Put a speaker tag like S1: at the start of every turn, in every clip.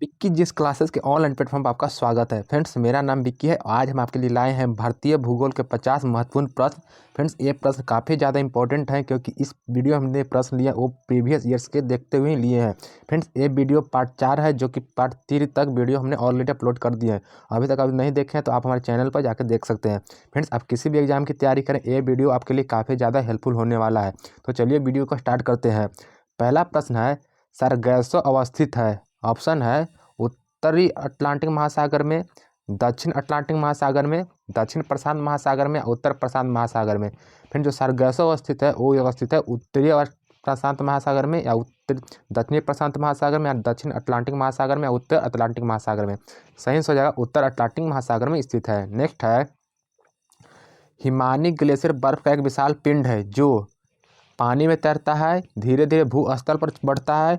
S1: विक्की जिस क्लासेस के online platform पर आपका स्वागत है। फ्रेंड्स, मेरा नाम विक्की है। आज हम आपके लिए लाए हैं भारतीय भूगोल के 50 महत्वपूर्ण प्रश्न। फ्रेंड्स, ये प्रश्न काफ़ी ज़्यादा इंपॉर्टेंट है क्योंकि इस वीडियो हमने प्रश्न लिया वो प्रीवियस ईयर्स के देखते हुए लिए हैं। फ्रेंड्स, ये वीडियो पार्ट 4 है, जो कि पार्ट 3 तक वीडियो हमने ऑलरेडी अपलोड कर दिया है। अभी तक अभी नहीं देखे हैं तो आप हमारे चैनल पर जाकर देख सकते हैं। फ्रेंड्स, आप किसी भी एग्जाम की तैयारी करें, ये वीडियो आपके लिए काफ़ी ज़्यादा हेल्पफुल होने वाला है। तो चलिए वीडियो को स्टार्ट करते हैं। पहला प्रश्न है, सारगैसो अवस्थित है। ऑप्शन है उत्तरी अटलांटिक महासागर में, दक्षिण अटलांटिक महासागर में, दक्षिण प्रशांत महासागर में, उत्तर प्रशांत महासागर में। फिर जो सारगैसो अवस्थित है वो अवस्थित है उत्तरी प्रशांत महासागर में, या उत्तर दक्षिणी प्रशांत महासागर में, या दक्षिण अटलांटिक महासागर में, या उत्तर अटलांटिक महासागर में। सही हो जाएगा उत्तर अटलांटिक महासागर में स्थित है। नेक्स्ट है, हिमानी ग्लेशियर बर्फ का एक विशाल पिंड है जो पानी में तैरता है, धीरे धीरे भूस्थल पर बढ़ता है,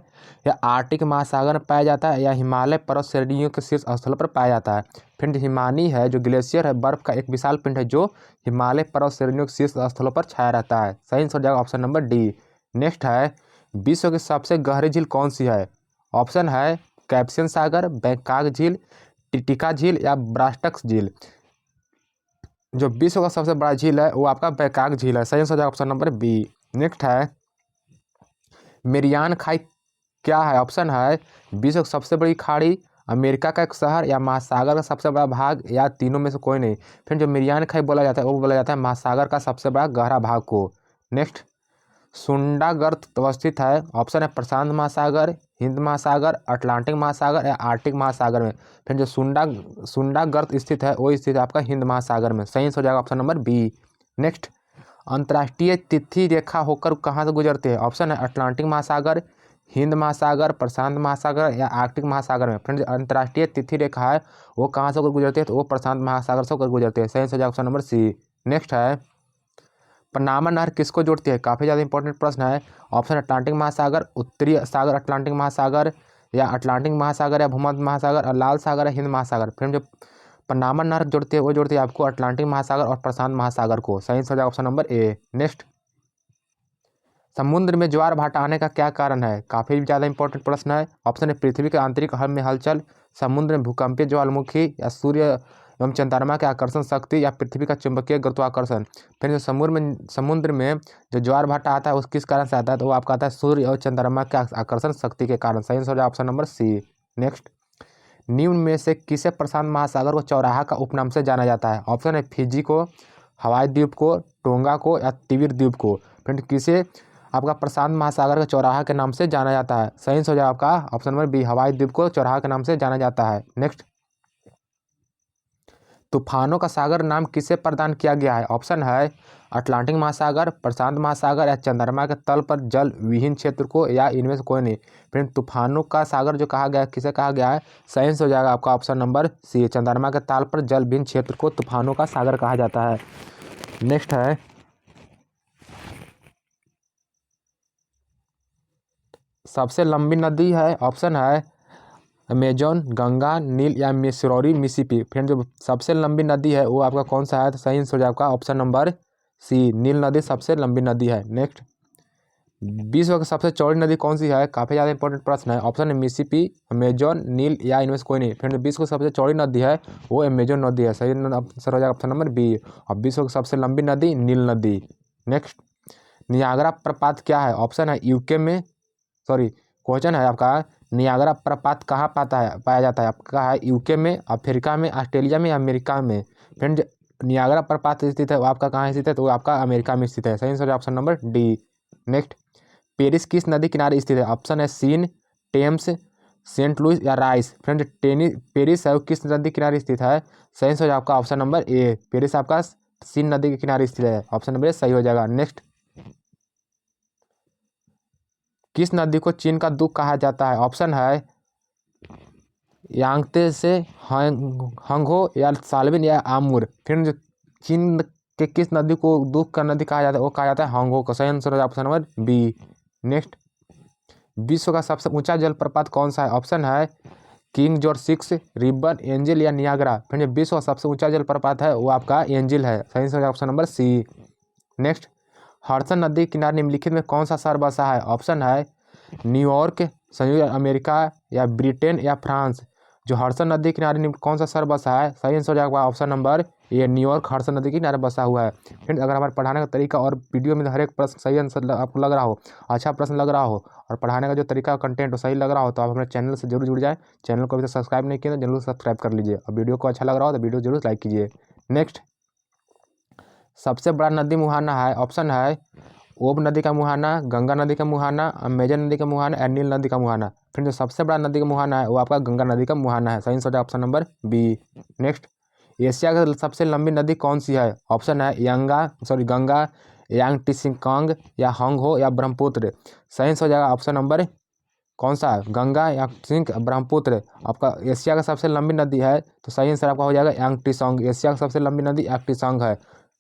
S1: या आर्कटिक महासागर में पाया जाता है, या हिमालय पर्वत श्रेणियों के शीर्ष स्थल पर पाया जाता है। फिर हिमानी है जो ग्लेशियर है, बर्फ का एक विशाल पिंड है जो हिमालय पर्वत श्रेणियों के शीर्ष स्थलों पर छाया रहता है। सही हो जाएगा ऑप्शन नंबर डी। नेक्स्ट है, विश्व की सबसे गहरी झील कौन सी है? ऑप्शन है कैस्पियन सागर, बैंकॉक झील, टिटिका झील, या ब्रास्टक्स झील। जो विश्व का सबसे बड़ा झील है वो आपका बैंकॉक झील है। सही हो जाएगा ऑप्शन नंबर बी। नेक्स्ट है, मेरियान खाई क्या है? ऑप्शन है विश्व की सबसे बड़ी खाड़ी, अमेरिका का एक शहर, या महासागर का सबसे बड़ा भाग, या तीनों में से कोई नहीं। फिर जो मेरियान खाई बोला जाता है वो बोला जाता है महासागर का सबसे बड़ा गहरा भाग को। नेक्स्ट, सुंडा गर्त अवस्थित है। ऑप्शन है प्रशांत महासागर, हिंद महासागर, अटलांटिक महासागर, या आर्कटिक महासागर में। फिर जो सुंडा गर्त स्थित है वो स्थित है आपका हिंद महासागर में। सही हो जाएगा ऑप्शन नंबर बी। नेक्स्ट, अंतर्राष्ट्रीय तिथि रेखा होकर कहाँ से गुजरते हैं? ऑप्शन है अटलांटिक महासागर, हिंद महासागर, प्रशांत महासागर, या आर्कटिक महासागर में। फ्रेंड्स, अंतर्राष्ट्रीय तिथि रेखा है वो कहाँ से होकर गुजरती है? तो वो प्रशांत महासागर से होकर गुजरती है। सही हो जाएगा ऑप्शन नंबर सी। नेक्स्ट है, पनामा नहर किसको जोड़ती है? काफ़ी ज़्यादा इंपॉर्टेंट प्रश्न है। ऑप्शन अटलांटिक महासागर, उत्तरी सागर अटलांटिक महासागर, या अटलांटिक महासागर, या भूमध्य महासागर, और लाल सागर, या हिंद महासागर। फिर जो पनामा नहर जोड़ती है वो जोड़ती है आपको अटलांटिक महासागर और प्रशांत महासागर को। सही हो जाएगा ऑप्शन नंबर ए। नेक्स्ट, समुद्र में ज्वार भाटा आने का क्या कारण है? काफ़ी ज़्यादा इंपॉर्टेंट प्रश्न है। ऑप्शन है पृथ्वी के आंतरिक हल में हलचल, समुद्र में भूकंपीय ज्वालामुखी, या सूर्य एवं चंद्रमा के आकर्षण शक्ति, या पृथ्वी का चुंबकीय गुरुत्वाकर्षण। फिर जो समुद्र में जो ज्वार भाटा आता है उस किस कारण से आता है? तो वो आपका आता है सूर्य और चंद्रमा के आकर्षण शक्ति के कारण। सही हो जाएगा ऑप्शन नंबर सी। नेक्स्ट, निम्न में से किसे प्रशांत महासागर को चौराहा का उपनाम से जाना जाता है? ऑप्शन है फिजी को, हवाई द्वीप को, टोंगा को, या तिविर द्वीप को। फिर किसे आपका प्रशांत महासागर के चौराहा के नाम से जाना जाता है? सही हो जाएगा आपका ऑप्शन नंबर बी, हवाई द्वीप को चौराहा के नाम से जाना जाता है। नेक्स्ट, तूफानों का सागर नाम किसे प्रदान किया गया है? ऑप्शन है अटलांटिक महासागर, प्रशांत महासागर, या चंद्रमा के तल पर जल विहीन क्षेत्र को, या इनमें से कोई नहीं। फिर तूफानों का सागर जो कहा गया है किसे कहा गया है? सही हो जाएगा आपका ऑप्शन नंबर सी, चंद्रमा के तल पर जल विहीन क्षेत्र को तूफानों का सागर कहा जाता है। नेक्स्ट है, सबसे लंबी नदी है। ऑप्शन है अमेजोन, गंगा, नील, या मिसौरी मिसिसिपी। फिर जो सबसे लंबी नदी है वो आपका कौन सा है? तो सही हो जाएगा आपका ऑप्शन नंबर सी, नील नदी सबसे लंबी नदी है। नेक्स्ट, विश्व की सबसे चौड़ी नदी कौन सी है? काफ़ी ज़्यादा इंपॉर्टेंट प्रश्न है। ऑप्शन है मिसिसिपी, अमेजोन, नील, या इनमें से कोई नहीं। फिर जो विश्व की सबसे चौड़ी नदी है वो अमेजोन नदी है। सही आंसर हो जाएगा ऑप्शन नंबर बी। और विश्व की सबसे लंबी नदी नील नदी। नेक्स्ट, नियाग्रा प्रपात क्या है? ऑप्शन है यूके में, सॉरी क्वेश्चन है आपका, नियाग्रा प्रपात कहाँ पाया जाता है? आपका है यूके में, अफ्रीका में, ऑस्ट्रेलिया में, अमेरिका में। फिर नियाग्रा प्रपात स्थित है वो आपका कहाँ स्थित है? तो वो आपका अमेरिका में स्थित है। सही answer option number D. Next, Paris किस नदी किनारे स्थित है? ऑप्शन है सीन, टेम्स, सेंट लुइस, या राइस। फ्रेंड, पेरिस है वो किस नदी किनारे स्थित है? सही आंसर आपका ऑप्शन नंबर ए, पेरिस आपका सीन नदी के किनारे स्थित है। ऑप्शन नंबर ए सही हो जाएगा। नेक्स्ट, किस नदी को चीन का दुख कहा जाता है? ऑप्शन है यांगत्से से, हंगहो, या साल्विन, या आमूर। फिर जो चीन के किस नदी को दुख का नदी कहा जाता है वो कहा जाता है हंगहो को। सही आंसर है ऑप्शन नंबर बी। नेक्स्ट, विश्व का सबसे ऊंचा जलप्रपात कौन सा है? ऑप्शन है किंग जॉर्ज 6, रिबन, एंजिल, या नियाग्रा। फिर जो विश्व का सबसे ऊंचा जलप्रपात है वो आपका एंजिल है। सही answer option number C. Next, Hudson नदी के किनारे निम्नलिखित में कौन सा शहर बसा है? ऑप्शन है न्यूयॉर्क, संयुक्त अमेरिका या ब्रिटेन या फ्रांस। जो हडसन नदी किनारे कौन सा शहर बसा है? सही आंसर हो जाएगा option number A, New York Hudson नदी के किनारे बसा हुआ है। फ्रेंड्स, अगर हमारे पढ़ाने का तरीका और वीडियो में हर एक प्रश्न सही आंसर आपको लग रहा हो, अच्छा प्रश्न लग रहा हो और पढ़ाने का जो तरीका कंटेंट सही लग रहा हो, तो आप हमारे चैनल से जरूर जुड़ जाए। चैनल को अभी तक सब्सक्राइब नहीं किया तो जरूर सब्सक्राइब कर लीजिए और वीडियो को अच्छा लग रहा हो तो वीडियो जरूर लाइक कीजिए। नेक्स्ट, सबसे बड़ा नदी मुहाना है, ऑप्शन है ओब नदी का मुहाना, गंगा नदी का मुहाना, अमेजन नदी का मुहाना या नील नदी का मुहाना। फिर जो सबसे बड़ा नदी का मुहाना है वो आपका गंगा नदी का मुहाना है। सही आंसर है option number B. Next, Asia की सबसे लंबी नदी कौन सी है? ऑप्शन है गंगा, यांगटिसिकांग या होंगहो या ब्रह्मपुत्र। सही आंसर हो जाएगा ऑप्शन नंबर कौन सा है? गंगा, यांगटिसिंग, ब्रह्मपुत्र। आपका एशिया का सबसे लंबी नदी है तो सही आंसर आपका हो जाएगा यांगटिसोंग। एशिया का सबसे लंबी नदी यांगटिसोंग है।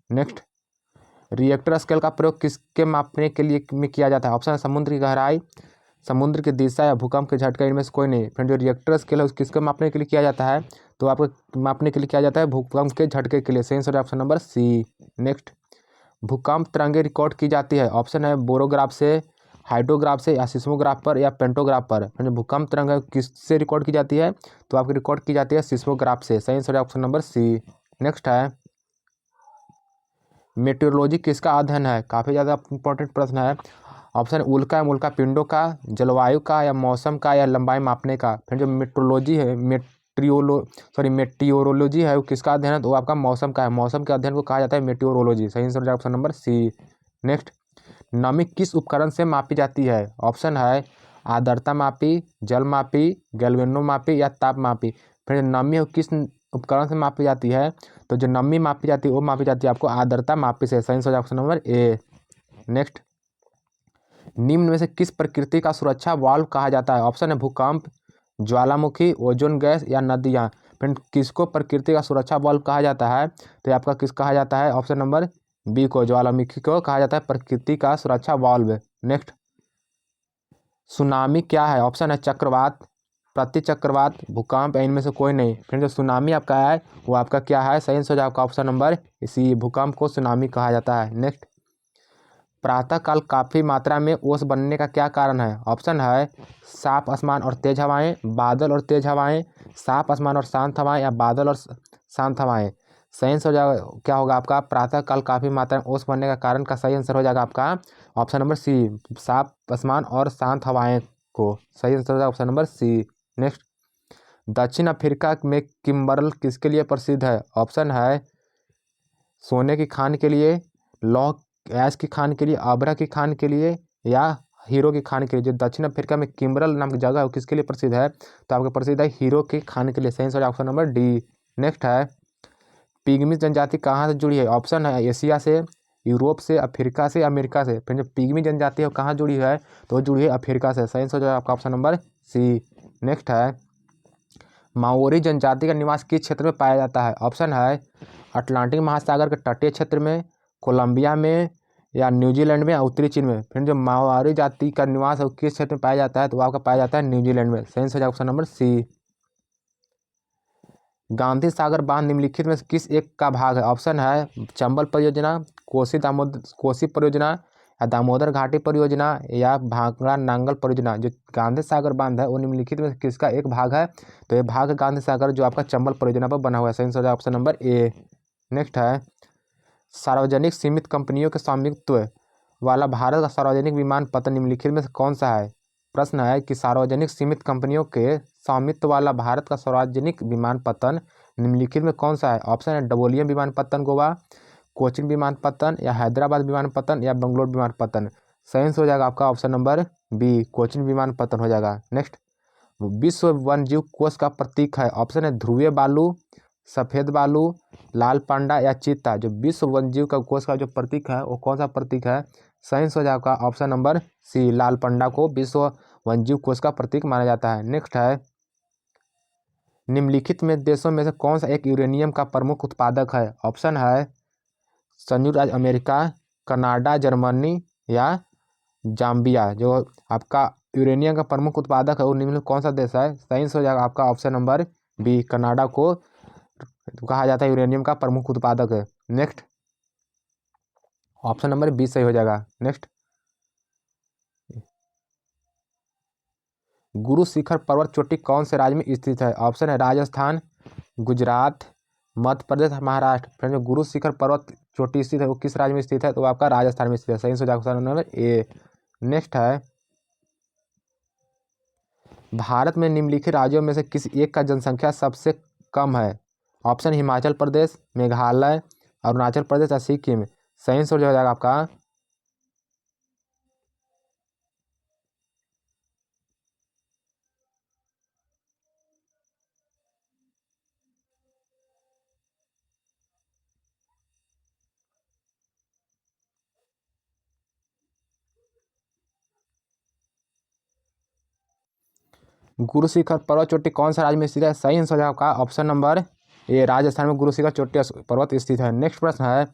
S1: नेक्स्ट, रिएक्टर स्केल का प्रयोग किसके मापने के लिए में किया जाता है? ऑप्शन है समुद्र की गहराई, समुद्र की दिशा या भूकंप के झटका। इनमें से कोई नहीं। फ्रेंड, जो रिएक्टर स्केल है किसके मापने के लिए किया जाता है? तो आपको मापने के लिए किया जाता है भूकंप के झटके के लिए। सही आंसर है ऑप्शन नंबर सी। नेक्स्ट, भूकंप तरंगे रिकॉर्ड की जाती है। ऑप्शन है बोरोग्राफ से, हाइड्रोग्राफ से या सिस्मोग्राफ पर या पेंटोग्राफ पर। भूकंप तरंग किससे रिकॉर्ड की जाती है? तो आपकी रिकॉर्ड की जाती है सिस्मोग्राफ से। सही आंसर है ऑप्शन नंबर सी। नेक्स्ट है, मेटेरोलॉजी किसका अध्ययन है? काफ़ी ज़्यादा इंपॉर्टेंट प्रश्न है। ऑप्शन उल्का या उल्का पिंडों का, जलवायु का या मौसम का या लंबाई मापने का। फिर जो मेट्रोलॉजी है मेटियोरोलॉजी है वो किसका अध्ययन है? तो वो आपका मौसम का है। मौसम के अध्ययन को कहा जाता है मेटियोरोलॉजी। सही आंसर है ऑप्शन नंबर सी। नेक्स्ट, नमी किस उपकरण से मापी जाती है? ऑप्शन है आर्द्रता मापी, जल मापी, गैल्वेनो मापी या ताप मापी। फिर नमी किस उपकरण से मापी जाती है? तो जो नमी मापी जाती है वो मापी जाती है आपको आर्द्रता मापी से। सही answer option number A. Next, निम्न में से किस प्रकृति का सुरक्षा वाल्व कहा जाता है? ऑप्शन है भूकंप, ज्वालामुखी, ओजोन गैस या नदियाँ। फिर किसको प्रकृति का सुरक्षा वाल्व कहा जाता है? तो आपका किस कहा जाता है? ऑप्शन नंबर बी को, ज्वालामुखी को कहा जाता है प्रकृति का सुरक्षा वाल्व। नेक्स्ट, सुनामी क्या है? ऑप्शन है चक्रवात, प्रति चक्रवात, भूकंप या इनमें से कोई नहीं। फिर जो सुनामी आपका है वो आपका क्या है? सही आंसर आपका ऑप्शन नंबर इसी भूकंप को सुनामी कहा जाता है। नेक्स्ट, प्रातःकाल काफ़ी मात्रा में ओस बनने का क्या कारण है? ऑप्शन है साफ आसमान और तेज हवाएं, बादल और तेज हवाएं, साफ आसमान और शांत हवाएं या बादल और शांत हवाएं। सही आंसर हो जाएगा क्या होगा आपका? प्रातःकाल काफ़ी मात्रा में ओस बनने का कारण का सही आंसर हो जाएगा आपका ऑप्शन नंबर सी, साफ आसमान और शांत हवाएं को। सही आंसर हो जाएगा ऑप्शन नंबर सी। नेक्स्ट, दक्षिण अफ्रीका में किम्बरल किसके लिए प्रसिद्ध है? ऑप्शन है सोने की खान के लिए, लौह ऐश की खान के लिए, आबरा की खान के लिए या हीरो की खान के लिए। जो दक्षिण अफ्रीका में किम्बरल नाम की जगह है वो किसके लिए प्रसिद्ध है? तो आपको प्रसिद्ध है हीरो की खान के लिए। सही answer option number D. Next है, पिग्मी जनजाति कहाँ से जुड़ी है? ऑप्शन है एशिया से, यूरोप से, अफ्रीका से, अमेरिका से। फिर जो पिग्मी जनजाति है वो कहाँ जुड़ी है? तो वो जुड़ी है अफ्रीका से। सही आंसर आपका ऑप्शन नंबर सी। नेक्स्ट है, माओरी जनजाति का निवास किस क्षेत्र में पाया जाता है? ऑप्शन है अटलांटिक महासागर के तटीय क्षेत्र में, कोलंबिया में या न्यूजीलैंड में या उत्तरी चीन में। फिर जो माओरी जाति का निवास है वो किस क्षेत्र में पाया जाता है? तो आपका पाया जाता है न्यूजीलैंड में। सही answer option number C. Gandhi Sagar बांध निम्नलिखित में से किस एक का भाग है? ऑप्शन है चंबल परियोजना, कोसी परियोजना या दामोदर घाटी परियोजना या भांगड़ा नांगल परियोजना। जो गांधी सागर बांध है वो निम्नलिखित में से किसका एक भाग है? तो ये भाग है गांधी सागर जो आपका चंबल परियोजना पर बना हुआ है। सही answer option number A. Next है, सार्वजनिक सीमित कंपनियों के स्वामित्व वाला भारत का सार्वजनिक विमानपत्तन निम्नलिखित में से कौन सा है? प्रश्न है कि सार्वजनिक सीमित कंपनियों के स्वामित्व वाला भारत का सार्वजनिक विमानपत्तन निम्नलिखित में कौन सा है? ऑप्शन है डबोलियम विमानपत्तन गोवा, कोचिन विमानपत्तन या हैदराबाद विमानपत्तन या बेंगलोर विमानपत्तन। सही आंसर हो जाएगा आपका ऑप्शन नंबर बी, कोचिन विमानपत्तन हो जाएगा। नेक्स्ट, विश्व वन्यजीव कोष का प्रतीक है? ऑप्शन है ध्रुवीय बालू, सफ़ेद बालू, लाल पांडा या चीता। जो विश्व वन्यजीव का कोष का जो प्रतीक है वो कौन सा प्रतीक है? सही आंसर हो जाएगा ऑप्शन नंबर सी, लाल पांडा को विश्व वन्यजीव कोष का प्रतीक माना जाता है। नेक्स्ट है, निम्नलिखित में देशों में से कौन सा एक यूरेनियम का प्रमुख उत्पादक है? ऑप्शन है संयुक्त राज्य अमेरिका, कनाडा, जर्मनी या जाम्बिया। जो आपका यूरेनियम का प्रमुख उत्पादक है वो निम्न में कौन सा देश है? सही आंसर हो जाएगा आपका ऑप्शन नंबर बी, कनाडा को कहा जाता है यूरेनियम का प्रमुख उत्पादक है। नेक्स्ट, ऑप्शन नंबर बी सही हो जाएगा। नेक्स्ट, गुरु शिखर पर्वत चोटी कौन से राज्य में स्थित है? ऑप्शन है राजस्थान, गुजरात, मध्य प्रदेश, महाराष्ट्र। फ्रेंड, जो गुरु शिखर पर्वत चोटी स्थित है वो किस राज्य में स्थित है? तो आपका राजस्थान में स्थित है। सही सोचा ऑप्शन नंबर ए। नेक्स्ट है, भारत में निम्नलिखित राज्यों में से किसी एक का जनसंख्या सबसे कम है? ऑप्शन हिमाचल प्रदेश, मेघालय, अरुणाचल प्रदेश या सिक्किम। सही सोच हो जाएगा आपका गुरु शिखर पर्वत चोटी कौन सा राज्य में स्थित है? सही आंसर है आपका ऑप्शन नंबर ए, राजस्थान में गुरु शिखर चोटी पर्वत स्थित है। नेक्स्ट प्रश्न है,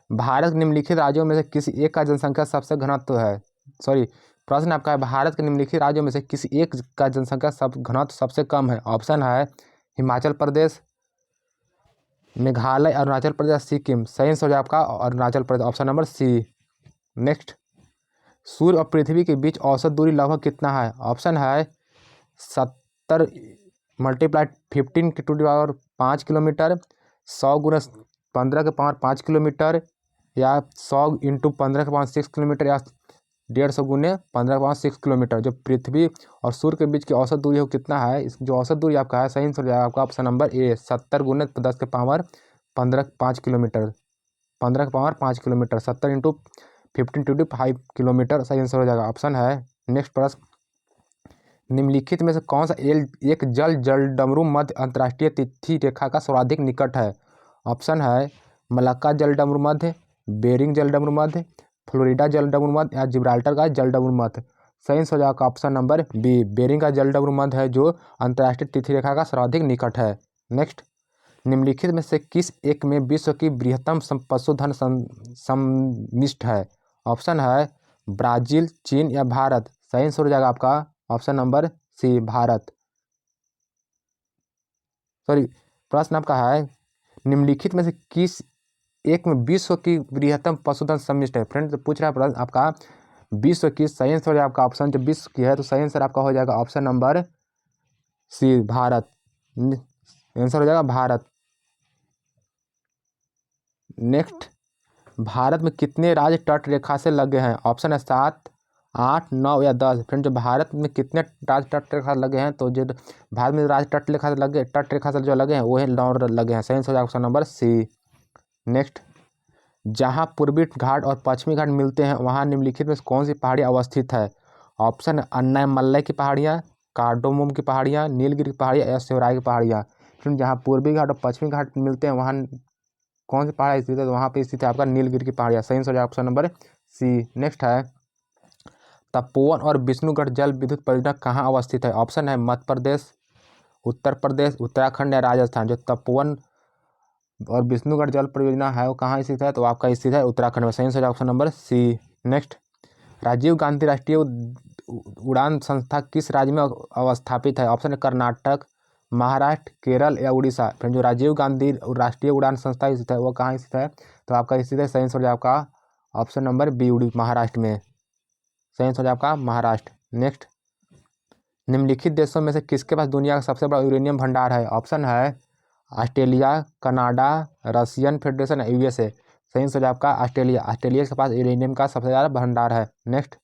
S1: भारत के निम्नलिखित राज्यों में से किसी एक का जनसंख्या सबसे घनत्व है? सॉरी, प्रश्न आपका है, भारत के निम्नलिखित राज्यों में से किसी एक का जनसंख्या घनत्व सबसे कम है? ऑप्शन है हिमाचल प्रदेश, मेघालय, अरुणाचल प्रदेश, सिक्किम। सही आंसर है आपका Arunachal Pradesh, option number C. Next, सूर्य और पृथ्वी के बीच औसत दूरी लगभग कितना है? ऑप्शन है 70 मल्टीप्लाई 15 × 5 किलोमीटर, 100 गुना 15 के पावर 5 किलोमीटर, या 100 × 15 के पावर 6 किलोमीटर, या 150 गुने 15 के पावर 6 किलोमीटर। जो पृथ्वी और सूर्य के बीच की औसत दूरी है वो कितना है? इस जो औसत दूरी आपका है, सही आंसर है आपका ऑप्शन नंबर ए, 70 गुने 10 के पावर 15 5 किलोमीटर, 15 के पावर 5 किलोमीटर, 70 × 15 × 5 किलोमीटर। सही आंसर हो जाएगा, ऑप्शन है। नेक्स्ट प्रश्न, निम्नलिखित में से कौन सा एक जल डमरू मध्य अंतर्राष्ट्रीय तिथि रेखा का सर्वाधिक निकट है? ऑप्शन है मलक्का जल डमरू मध्य, बेरिंग जल डमरू मध्य, फ्लोरिडा जल डमरू मध्य, या जिब्राल्टर का जल डमरू मध्य। सही आंसर हो जाएगा ऑप्शन नंबर बी, बेरिंग का जल डमरू मध्य है जो अंतर्राष्ट्रीय तिथि रेखा का सर्वाधिक निकट है। नेक्स्ट, निम्नलिखित में से किस एक में विश्व की बृहत्तम पशुधन सम्मिष्ट है? ऑप्शन है ब्राजील, चीन या भारत। सही आंसर हो जाएगा आपका option number C, Bharat. Sorry, प्रश्न आपका है, निम्नलिखित में से किस एक में विश्व की बृहत्तम पशुधन सम्मिष्ट है? फ्रेंड, तो पूछ रहा है प्रश्न आपका विश्व की। सही आंसर हो जाएगा आपका ऑप्शन, जब विश्व की है तो सही आंसर आपका हो जाएगा option number C, Bharat. Answer हो जाएगा भारत। नेक्स्ट, भारत में कितने राज्य तट रेखा से लगे हैं? ऑप्शन है 7, 8, 9 या 10। फ्रेंड, जो भारत में कितने राज्य तट रेखा लगे हैं, तो जो भारत में राज्य तट रेखा से लगे, तट रेखा से जो लगे हैं वो है 9 लगे हैं। सही आंसर है ऑप्शन नंबर सी। नेक्स्ट, जहां पूर्वी घाट और पश्चिमी घाट मिलते हैं वहां निम्नलिखित में कौन सी पहाड़ी अवस्थित है? ऑप्शन है अन्नामलई की पहाड़ियाँ, कार्डोमोम की पहाड़ियाँ, नीलगिरी की पहाड़ियाँ या शिवराय की पहाड़ियाँ। फ्रेंड, जहाँ पूर्वी घाट और पश्चिमी घाट मिलते हैं वहाँ कौन सी पहाड़ी स्थित है? तो वहाँ पे स्थित है आपका नीलगिरी की पहाड़ियाँ। सही आंसर है ऑप्शन नंबर सी। नेक्स्ट है, तपोवन और विष्णुगढ़ जल विद्युत परियोजना कहाँ अवस्थित है? ऑप्शन है मध्य प्रदेश, उत्तर प्रदेश, उत्तराखंड या राजस्थान। जो तपोवन और विष्णुगढ़ जल परियोजना है वो कहाँ स्थित है? तो आपका स्थित है उत्तराखंड में। सही आंसर है option number C. Next, Rajiv Gandhi राष्ट्रीय उड़ान संस्था किस राज्य में अवस्थापित है? ऑप्शन है कर्नाटक, महाराष्ट्र, केरल या उड़ीसा। फिर जो राजीव गांधी राष्ट्रीय उड़ान संस्था स्थित है वो कहाँ स्थित है? तो आपका स्थित है, सही आंसर है आपका ऑप्शन नंबर बी, महाराष्ट्र में। सही आंसर है आपका महाराष्ट्र। नेक्स्ट, निम्नलिखित देशों में से किसके पास दुनिया का सबसे बड़ा यूरेनियम भंडार है? ऑप्शन है Australia, Canada, Russian federation, USA. सही आंसर है आपका ऑस्ट्रेलिया। ऑस्ट्रेलिया के पास यूरेनियम का सबसे ज़्यादा भंडार है। नेक्स्ट,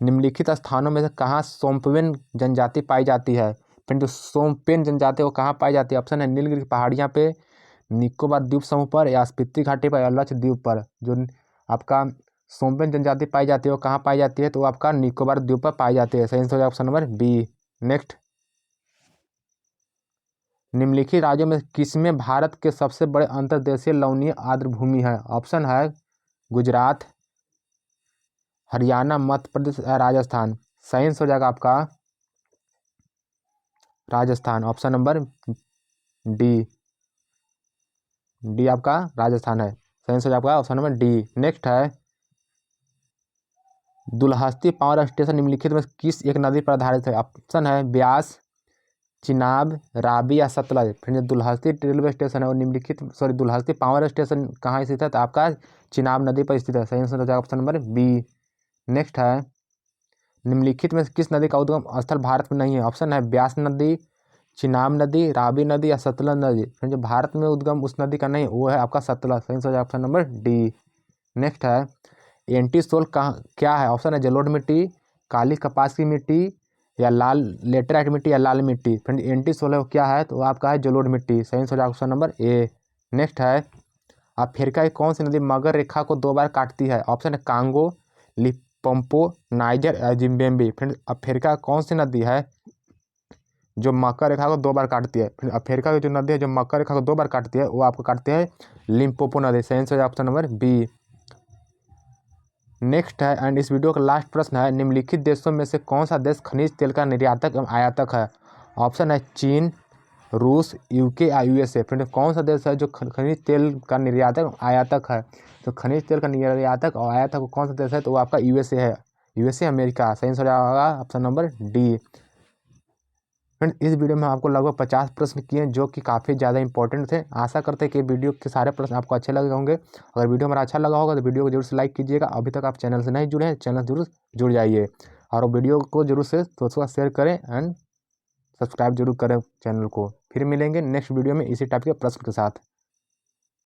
S1: निम्नलिखित स्थानों में से कहाँ सोम्पेन जनजाति पाई जाती है? फिर जो सोम्पेन जनजाति वो कहाँ पाई जाती है? ऑप्शन है नीलगिरी पहाड़ियाँ पे, निकोबार द्वीप समूह पर, या स्पीति घाटी पर, या लक्षद्वीप पर। जो आपका सोम्पेन जनजाति पाई जाती है वो कहाँ पाई जाती है? तो आपका निकोबार द्वीप पर पाई जाती है। सही आंसर है ऑप्शन नंबर बी। नेक्स्ट, निम्नलिखित राज्यों में किसमें भारत के सबसे बड़े अंतर्देशीय लवणीय आर्द्र भूमि है? ऑप्शन है गुजरात, हरियाणा, मध्य प्रदेश या राजस्थान। सही आंसर हो जाएगा आपका Rajasthan, option number D. D आपका राजस्थान है। सही आंसर आपका ऑप्शन नंबर डी। नेक्स्ट है, दुलहस्ती पावर स्टेशन निम्नलिखित में किस एक नदी पर आधारित है? ऑप्शन है ब्यास, चिनाब, रावी या सतलज। फिर दुलहस्ती रेलवे स्टेशन है और निम्नलिखित दुलहस्ती पावर स्टेशन कहाँ स्थित है? तो आपका चिनाब नदी पर स्थित है। सही आंसर हो जाएगा ऑप्शन नंबर बी। नेक्स्ट है, निम्नलिखित में से किस नदी का उद्गम स्थल भारत में नहीं है? ऑप्शन है ब्यास नदी, चिनाब नदी, रावी नदी या सतलज नदी। फ्रेंड जो भारत में उद्गम उस नदी का नहीं है वो है आपका सतलज। सही answer option number D. Next है एंटी सोल क्या है? ऑप्शन है जलोढ़ मिट्टी, काली कपास की मिट्टी या लाल लेटेराइट मिट्टी या लाल मिट्टी। फ्रेंड एंटी सोल है वो क्या है? तो आपका है जलोढ़ मिट्टी। सही answer option number A. Next है अफ्रीका की कौन सी नदी मगर रेखा को 2 बार काटती है? ऑप्शन है कांगो, लिपोम्पो, नाइजर या जिम्बाब्वे। फ्रेंड अफ्रीका कौन सी नदी है जो मकर रेखा को 2 बार काटती है? फिर अफ्रीका की जो नदी है जो मकर रेखा को 2 बार काटती है वो आपको काटती है लिम्पोपो नदी। सही answer option number B. Next है एंड इस वीडियो का लास्ट प्रश्न है निम्नलिखित देशों में से कौन सा देश खनिज तेल का निर्यातक एवं आयातक है? ऑप्शन है चीन, रूस, यूके या यूएसए। फ्रेंड कौन सा देश है जो खनिज तेल का निर्यातक एवं आयातक है? तो खनिज तेल का निर्यातक और आयातक कौन सा देश है? तो वो आपका यूएसए है। USA America. सही आंसर होगा ऑप्शन नंबर डी। फ्रेंड इस वीडियो में आपको लगभग 50 प्रश्न किए जो कि काफ़ी ज़्यादा इंपॉर्टेंट थे। आशा करते हैं कि वीडियो के सारे प्रश्न आपको अच्छे लगे होंगे। अगर वीडियो हमारा अच्छा लगा होगा तो वीडियो को जरूर से लाइक कीजिएगा। अभी तक आप चैनल से नहीं जुड़े हैं चैनल जरूर जुड़ जाइए और वीडियो को जरूर से दोस्तों का शेयर करें एंड सब्सक्राइब जरूर करें चैनल को। फिर मिलेंगे नेक्स्ट वीडियो में इसी टाइप के प्रश्न के साथ।